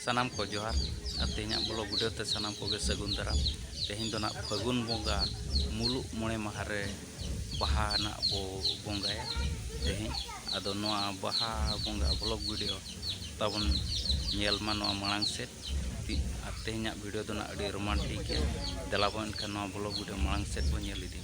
सानाम को जोहार तेहना ब्लॉग वीडियो ते सानाम को सगुन दाराम तेहन दो ना फागुन बोंगा मुलुग मोणे माहारे बाहा ना बो बोंगाया तेहन आदो नोआ बाहा बोंगा ब्लॉग वीडियो तबन नेलमा नोआ मांग से तेहना वीडियो दो ना अड़ी रोमांटिक है दलाबन का नोआ ब्लॉग वीडियो मांग से बो नेल इदी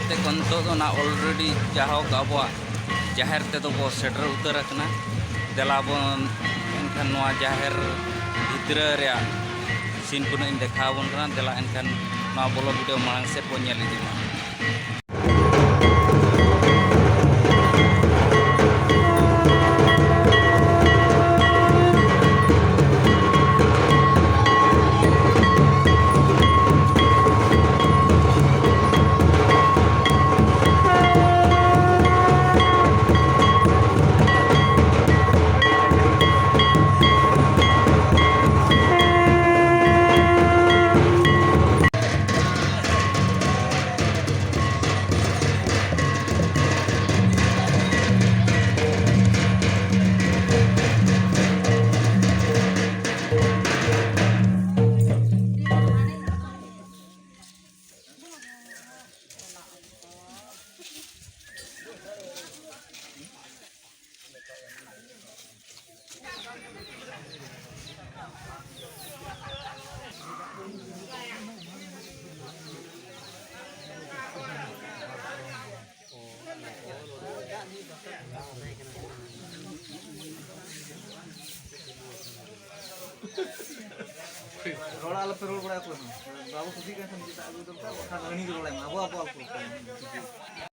ᱠᱟᱛᱮ ᱠᱚ ᱱᱤᱛᱚᱜ ᱫᱚ ᱚᱱᱟ ᱚᱞᱨᱮᱰᱤ ᱡᱟᱦᱳᱠ ᱟᱵᱚᱣᱟᱜ ᱡᱟᱦᱮᱨ ᱛᱮᱫᱚ ᱵᱚ ᱥᱮᱴᱮᱨ ᱩᱛᱟᱹᱨ ᱟᱠᱟᱱᱟ ᱫᱮᱞᱟ ᱵᱚᱱ ᱮᱱᱠᱷᱟन ᱱᱚᱣᱟ ᱡᱟᱦᱮᱨ ᱵᱷᱤᱛᱨᱟᱹ ᱨᱮᱭᱟᱜ ᱥᱤᱱ ᱠᱚ ᱤᱧ ᱫᱮᱠᱷᱟᱣ ᱟᱵᱚᱱ ᱠᱟᱱᱟ ᱫᱮᱞᱟ ᱮᱱᱠᱷᱟᱱ ᱱᱚᱣᱟ ᱵᱚᱞᱚ ᱵᱷᱤᱰᱤᱭᱳ ᱢᱟᱲᱟᱝ ᱥᱮᱫ ᱵᱚᱱ ᱧᱮᱞ ᱤᱫᱤ ᱢᱟ रोड आला पे रोड बड़ा को बाबू खुशी का हम जिता अभी तो का खाना नहीं रोड है अब